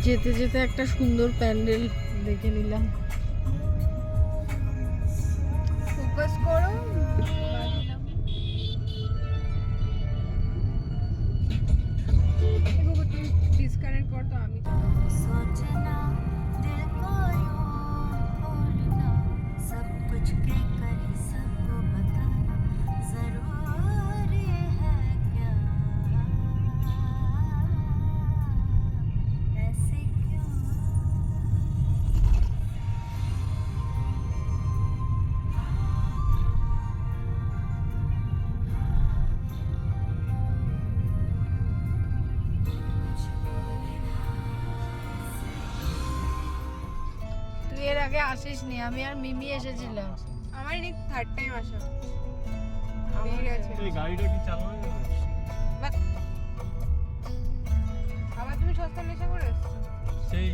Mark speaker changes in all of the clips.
Speaker 1: যেতে যেতে একটা সুন্দর প্যান্ডেল দেখে নিলাম।
Speaker 2: ফোকাস করো। ডিসকানেক্ট কর তো আমি
Speaker 3: सोचना दिल को यूं भूलना सब कुछ के कर सबको बताना जरूरी है क्या ऐसे क्यों
Speaker 1: তুই এর আগে আসিসনি, আমি আর মিমি এসেছিলাম।
Speaker 2: আমার এই থার্ড টাইম আসা হয়ে গেছে।
Speaker 4: এই গাড়িটা কি চালানো যাবে?
Speaker 2: বাহ। আবার তুমি সস্তা নেশা করে এসছো।
Speaker 4: সেই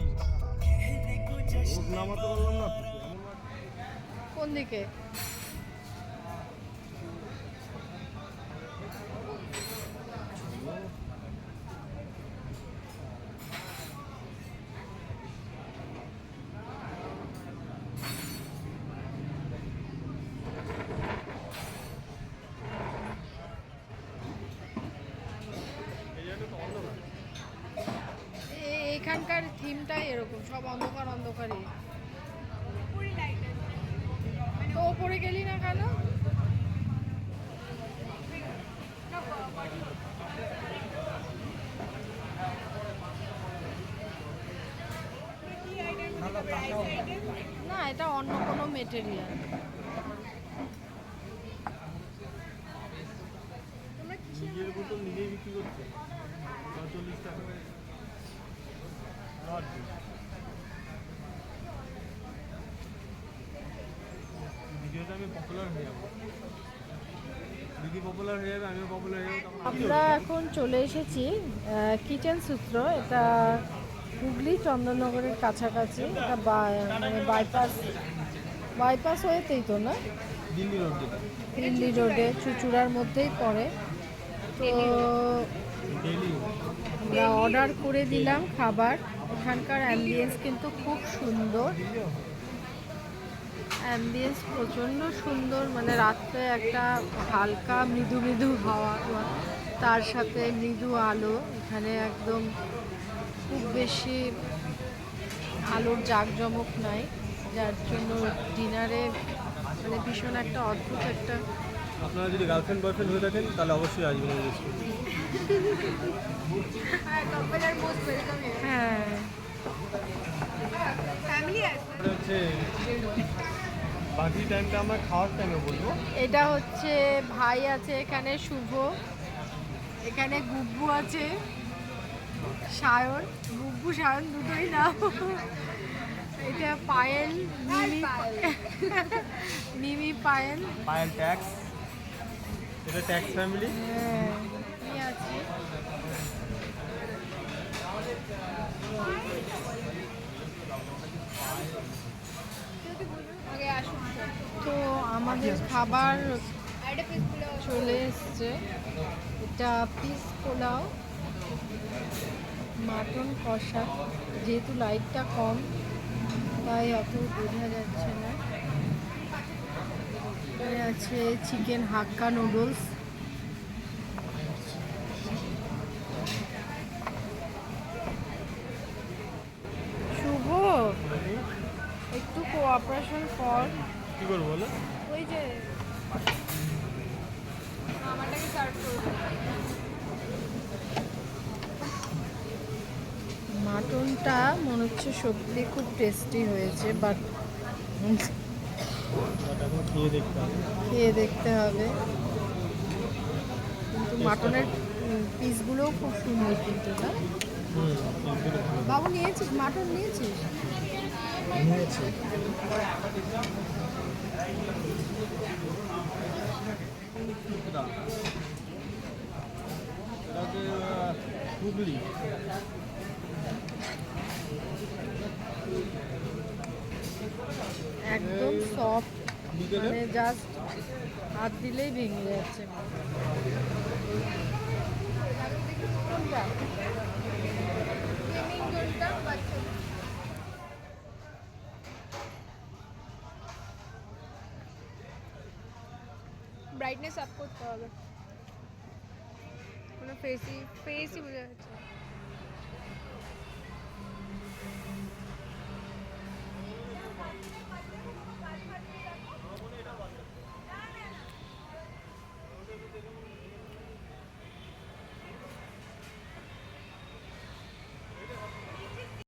Speaker 4: ওর নামাতে পারলাম না তো, এমন
Speaker 1: কোন দিকে? এখানকার থিমটাই এরকম, সব অন্ধকার অন্ধকারই। তো ওপরে গেলি না কেন? না, এটা অন্য কোনো মেটেরিয়াল।
Speaker 4: নিজের বোতল নিজেই বিক্রি করছে 40 টাকা। ভিডিওতে আমি পপুলার হয়ে যাবো, দিদি পপুলার হয়ে যাবে, আমিও পপুলার হয়ে যাবো।
Speaker 1: আমরা এখন চলে এসেছি কিচেন সূত্র। এটা হুগলি চন্দননগরের কাছাকাছি। এটা মানে বাইপাস হয়েতেই তো না,
Speaker 4: দিল্লি রোড যেটা,
Speaker 1: দিল্লি রোডে চুচুড়ার মধ্যেই পড়ে। তো
Speaker 4: ডেলি
Speaker 1: আমরা অর্ডার করে দিলাম খাবার। এখানকার অ্যাম্বিয়েন্স কিন্তু খুব সুন্দর, অ্যাম্বিয়েন্স প্রচণ্ড সুন্দর। মানে রাত্রে একটা হালকা মৃদু মৃদু হাওয়া, তার সাথে মৃদু আলো। এখানে একদম খুব বেশি আলোর জাঁকজমক নাই, যার জন্য ডিনারে মানে ভীষণ একটা অদ্ভুত একটা।
Speaker 4: আপনারা যদি গার্লফ্রেন্ড বয়ফ্রেন্ড হয়ে থাকেন তাহলে অবশ্যই আসবেন এই রেস্টুরেন্টে।
Speaker 2: কাপল আর মোস্ট ওয়েলকাম হিয়ার।
Speaker 1: হ্যাঁ,
Speaker 2: ফ্যামিলি আছে।
Speaker 4: হচ্ছে বাকি টাইমটা আমরা খাওয়ার টাইমে বলবো।
Speaker 1: এটা হচ্ছে ভাই আছে এখানে, শুভ, এখানে গুব্বু আছে, সায়ন, গুব্বু সায়ন দুটোই নাম। এটা পায়েল, মিমি, মিমি পায়েল।
Speaker 4: পায়েল ট্যাক্স, এটা ট্যাক্স ফ্যামিলি।
Speaker 1: হ্যাঁ, কি আছে?
Speaker 2: আগে আসুন।
Speaker 1: তো আমাদের খাবার চলে এসছে। এটা পিস পোলাও, মাটন কষা। যেহেতু লাইটটা কম তাই অত বোঝা যাচ্ছে না। এখানে আছে চিকেন হাক্কা নুডলস, শুভ একটু কোঅপারেশন কর।
Speaker 4: কি করবো বলো?
Speaker 1: ওই যে
Speaker 2: আমারটাকে সার্ভ করবো।
Speaker 1: মাটনটা মনে হচ্ছে সত্যি খুব টেস্টি হয়েছে, বাট
Speaker 4: এখন খেয়ে দেখতে হবে।
Speaker 1: খেয়ে দেখতে হবে। কিন্তু মাটনের পিসগুলোও খুব সুন্দর কিন্তু, না? বাবু নিয়েছিস মাটন? নিয়েছিস?
Speaker 4: নিয়েছি। হুগলি
Speaker 1: একদম সফট, মানে জাস্ট হাত দিলেই ভেঙে যাচ্ছে।
Speaker 2: ব্রাইটনেস আপ করতে হবে। কোনো ফেসই বোঝা যাচ্ছে না।